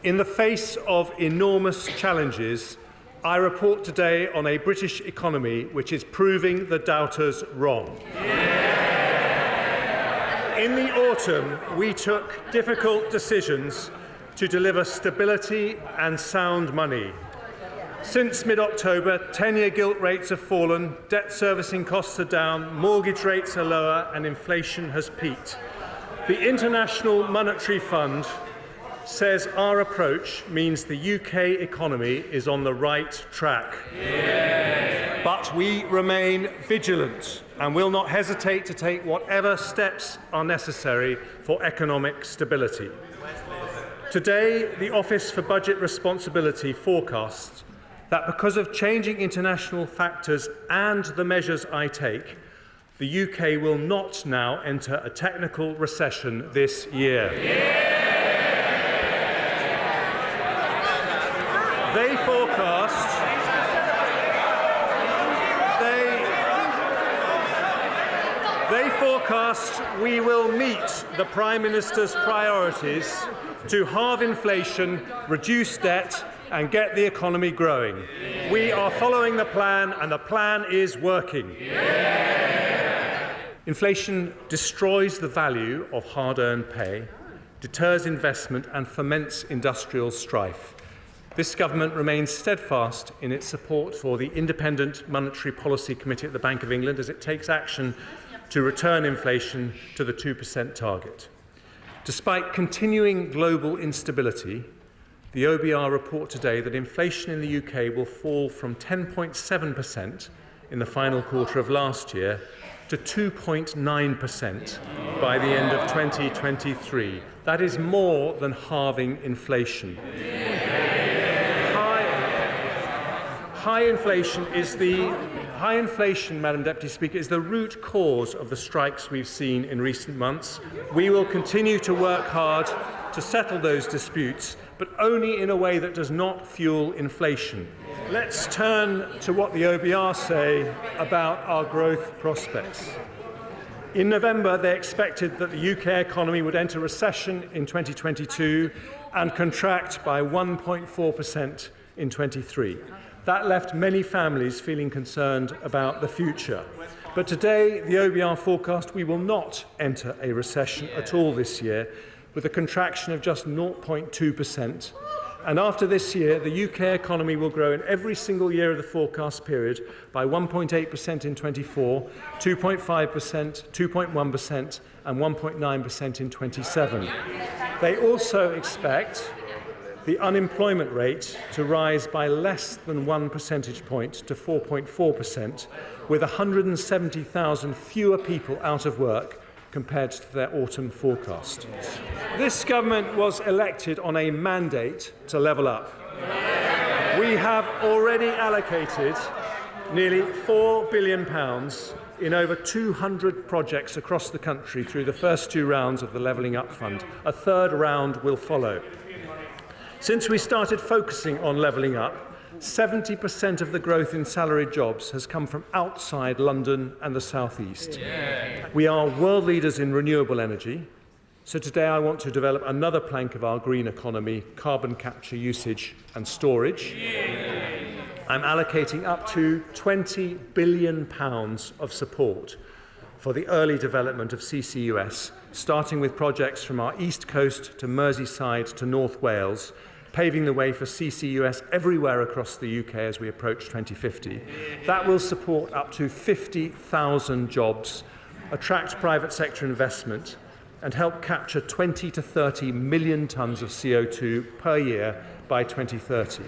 In the face of enormous challenges, I report today on a British economy which is proving the doubters wrong. In the autumn, we took difficult decisions to deliver stability and sound money. Since mid-October, 10-year gilt rates have fallen, debt servicing costs are down, mortgage rates are lower, and inflation has peaked. The International Monetary Fund says our approach means the UK economy is on the right track. Yeah. But we remain vigilant and will not hesitate to take whatever steps are necessary for economic stability. Today, the Office for Budget Responsibility forecasts that because of changing international factors and the measures I take, the UK will not now enter a technical recession this year. Yeah. They forecast we will meet the Prime Minister's priorities to halve inflation, reduce debt and get the economy growing. We are following the plan and the plan is working. Inflation destroys the value of hard-earned pay, deters investment and foments industrial strife. This government remains steadfast in its support for the Independent Monetary Policy Committee at the Bank of England as it takes action to return inflation to the 2% target. Despite continuing global instability, the OBR report today that inflation in the UK will fall from 10.7% in the final quarter of last year to 2.9% by the end of 2023. That is more than halving inflation. High inflation, Madam Deputy Speaker, is the root cause of the strikes we've seen in recent months. We will continue to work hard to settle those disputes, but only in a way that does not fuel inflation. Let's turn to what the OBR say about our growth prospects. In November, they expected that the UK economy would enter recession in 2022 and contract by 1.4% in 23. That left many families feeling concerned about the future. But today, the OBR forecast we will not enter a recession at all this year, with a contraction of just 0.2%. And after this year, the UK economy will grow in every single year of the forecast period by 1.8% in 24, 2.5%, 2.1% and 1.9% in 27. They also expect the unemployment rate to rise by less than 1 percentage point to 4.4%, with 170,000 fewer people out of work compared to their autumn forecast. This government was elected on a mandate to level up. We have already allocated nearly £4 billion in over 200 projects across the country through the first two rounds of the Levelling Up Fund. A third round will follow. Since we started focusing on levelling up, 70% of the growth in salaried jobs has come from outside London and the South East. Yeah. We are world leaders in renewable energy, so today I want to develop another plank of our green economy, carbon capture, usage and storage. Yeah. I'm allocating up to £20 billion of support for the early development of CCUS, starting with projects from our East Coast to Merseyside to North Wales, paving the way for CCUS everywhere across the UK as we approach 2050. That will support up to 50,000 jobs, attract private sector investment, and help capture 20 to 30 million tonnes of CO2 per year by 2030.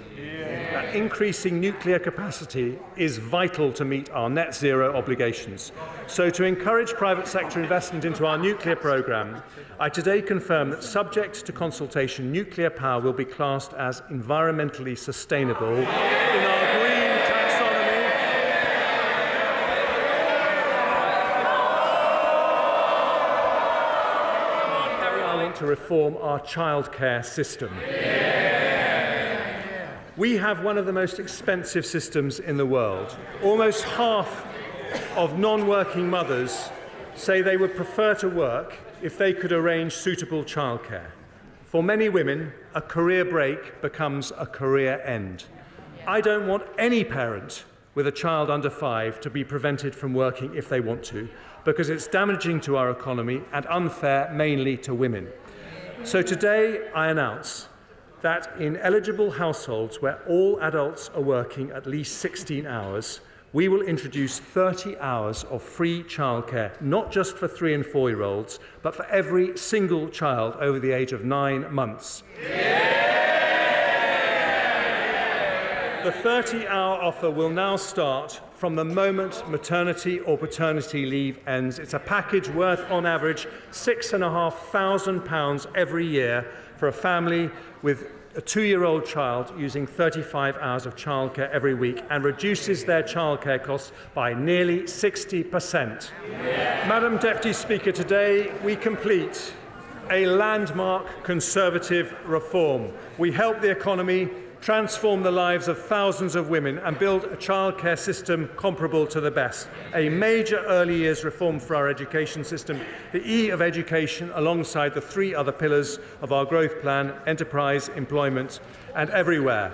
Increasing nuclear capacity is vital to meet our net zero obligations. So to encourage private sector investment into our nuclear programme, I today confirm that, subject to consultation, nuclear power will be classed as environmentally sustainable in our green taxonomy. I want to reform our childcare system. We have one of the most expensive systems in the world. Almost half of non-working mothers say they would prefer to work if they could arrange suitable childcare. For many women, a career break becomes a career end. I don't want any parent with a child under 5 to be prevented from working if they want to, because it's damaging to our economy and unfair mainly to women. So today I announce that in eligible households where all adults are working at least 16 hours, we will introduce 30 hours of free childcare, not just for 3- and 4-year-olds, but for every single child over the age of 9 months. The 30-hour offer will now start from the moment maternity or paternity leave ends. It's a package worth, on average, £6,500 every year for a family with a 2-year-old child using 35 hours of childcare every week, and reduces their childcare costs by nearly 60%. Madam Deputy Speaker, today we complete a landmark Conservative reform. We help the economy, transform the lives of thousands of women and build a childcare system comparable to the best. A major early years reform for our education system, the E of education alongside the 3 other pillars of our growth plan: enterprise, employment and everywhere.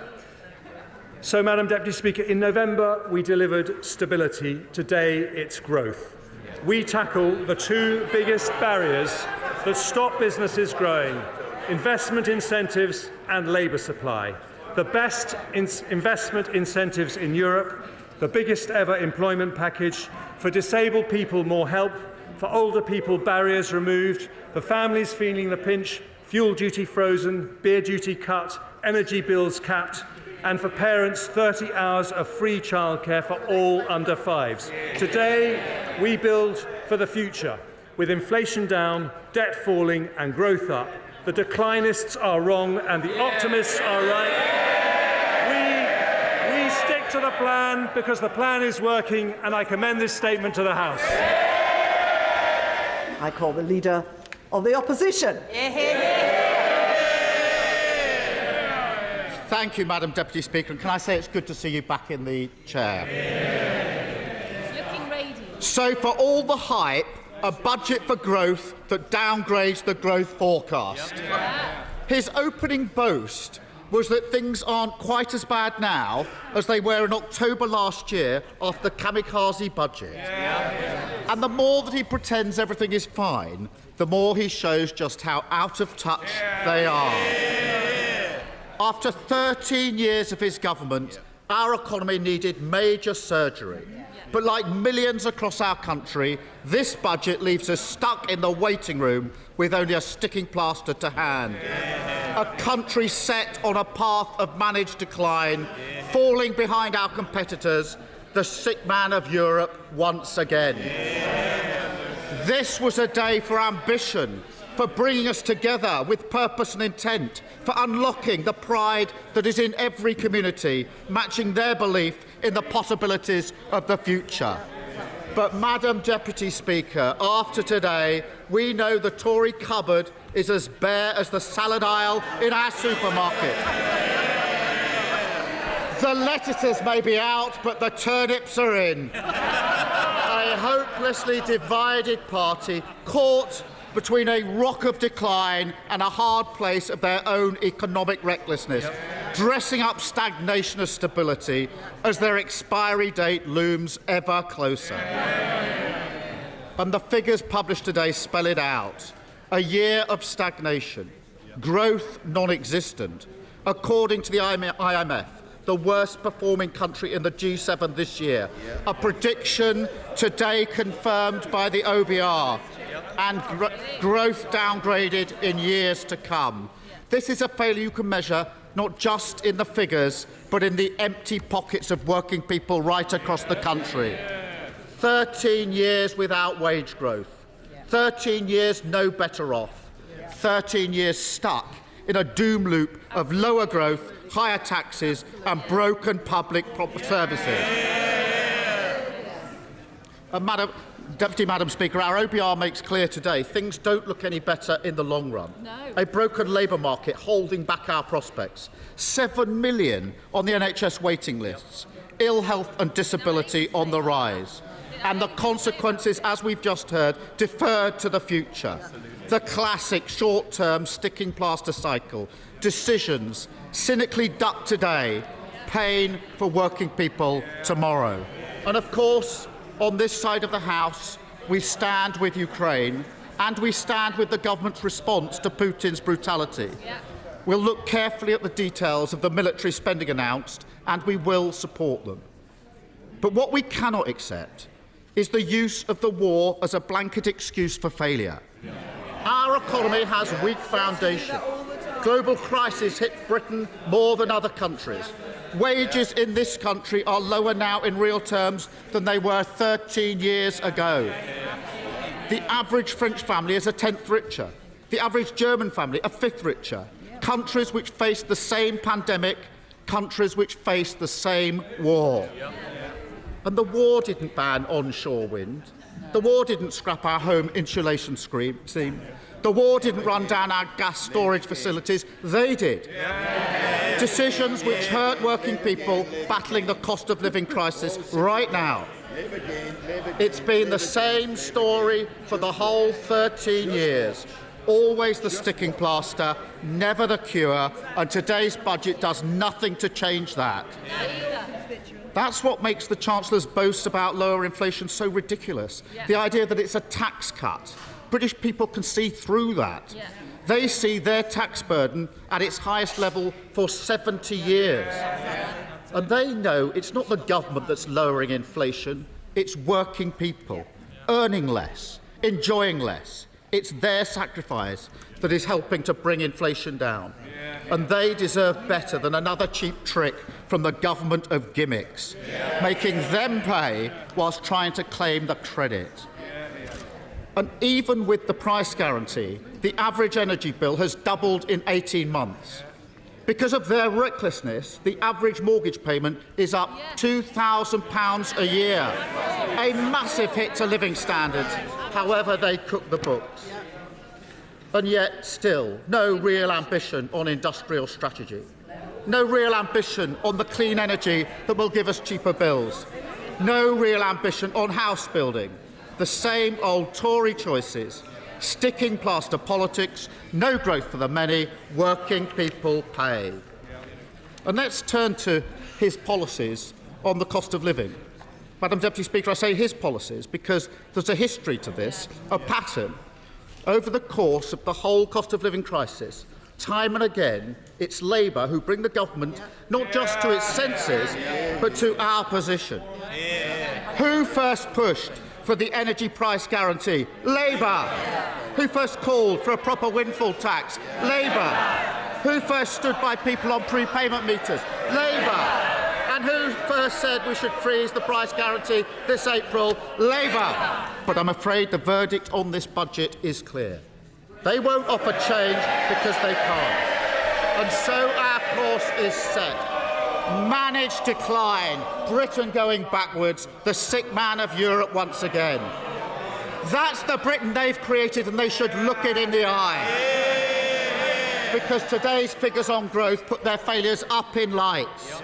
So, Madam Deputy Speaker, in November we delivered stability. Today it's growth. We tackle the 2 biggest barriers that stop businesses growing: investment incentives and labour supply. The best investment incentives in Europe, the biggest ever employment package, for disabled people more help, for older people barriers removed, for families feeling the pinch, fuel duty frozen, beer duty cut, energy bills capped, and for parents 30 hours of free childcare for all under 5s. Today we build for the future, with inflation down, debt falling and growth up. The declinists are wrong and the optimists are right. We stick to the plan because the plan is working, and I commend this statement to the House. I call the Leader of the Opposition. Thank you, Madam Deputy Speaker. And can I say it's good to see you back in the chair? Looking radiant. So, for all the hype, a budget for growth that downgrades the growth forecast. His opening boast was that things aren't quite as bad now as they were in October last year after the kamikaze budget. And the more that he pretends everything is fine, the more he shows just how out of touch they are. After 13 years of his government, our economy needed major surgery. But like millions across our country, this budget leaves us stuck in the waiting room with only a sticking plaster to hand. A country set on a path of managed decline, falling behind our competitors, the sick man of Europe once again. This was a day for ambition, for bringing us together with purpose and intent, for unlocking the pride that is in every community, matching their belief in the possibilities of the future. But, Madam Deputy Speaker, after today, we know the Tory cupboard is as bare as the salad aisle in our supermarket. The lettuces may be out, but the turnips are in. A hopelessly divided party caught between a rock of decline and a hard place of their own economic recklessness, dressing up stagnation as stability as their expiry date looms ever closer. And the figures published today spell it out. A year of stagnation, growth non-existent. According to the IMF, the worst performing country in the G7 this year. A prediction today confirmed by the OBR, and growth downgraded in years to come. This is a failure you can measure not just in the figures, but in the empty pockets of working people right across the country. 13 years without wage growth. 13 years no better off. 13 years stuck in a doom loop of lower growth, higher taxes and broken public services. Madam Speaker, our OBR makes clear today things don't look any better in the long run. No. A broken labour market holding back our prospects. 7 million on the NHS waiting lists. Ill health and disability on the rise. And the consequences, as we've just heard, deferred to the future. The classic short-term sticking plaster cycle. Decisions cynically ducked today, pain for working people tomorrow. And of course, on this side of the House, we stand with Ukraine and we stand with the government's response to Putin's brutality. We'll look carefully at the details of the military spending announced and we will support them. But what we cannot accept is the use of the war as a blanket excuse for failure. Our economy has weak foundation. Global crisis hit Britain more than other countries. Wages in this country are lower now in real terms than they were 13 years ago. The average French family is a tenth richer. The average German family a fifth richer. Countries which face the same pandemic, countries which face the same war. And the war didn't ban onshore wind. The war didn't scrap our home insulation scheme. The war didn't run down our gas storage facilities. They did. Decisions which hurt working people battling the cost of living crisis right now. It's been the same story for the whole 13 years. Always the sticking plaster, never the cure, and today's budget does nothing to change that. That's what makes the Chancellor's boast about lower inflation so ridiculous. The idea that it's a tax cut. British people can see through that. They see their tax burden at its highest level for 70 years. And they know it's not the government that's lowering inflation, it's working people, earning less, enjoying less. It's their sacrifice that is helping to bring inflation down. And they deserve better than another cheap trick from the government of gimmicks, making them pay whilst trying to claim the credit. And even with the price guarantee, the average energy bill has doubled in 18 months. Because of their recklessness, the average mortgage payment is up £2,000 a year. A massive hit to living standards, however they cook the books. And yet, still, no real ambition on industrial strategy. No real ambition on the clean energy that will give us cheaper bills. No real ambition on house building. The same old Tory choices. Sticking plaster politics, no growth for the many, working people pay. And let's turn to his policies on the cost of living. Madam Deputy Speaker, I say his policies because there's a history to this, a pattern. Over the course of the whole cost of living crisis, time and again, it's Labour who bring the government not just to its senses, but to our position. Who first pushed for the energy price guarantee? Labour. Who first called for a proper windfall tax? Labour. Who first stood by people on prepayment meters? Labour. And who first said we should freeze the price guarantee this April? Labour. But I'm afraid the verdict on this budget is clear. They won't offer change because they can't. And so our course is set. Managed decline, Britain going backwards, the sick man of Europe once again. That's the Britain they've created and they should look it in the eye. Because today's figures on growth put their failures up in lights.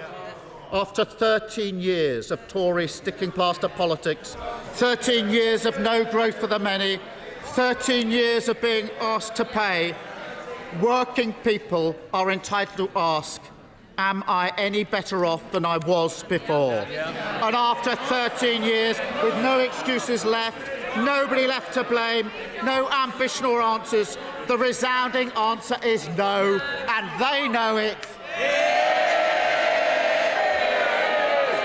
After 13 years of Tory sticking plaster politics, 13 years of no growth for the many, 13 years of being asked to pay, working people are entitled to ask, am I any better off than I was before? And after 13 years, with no excuses left, nobody left to blame, no ambition or answers, the resounding answer is no, and they know it.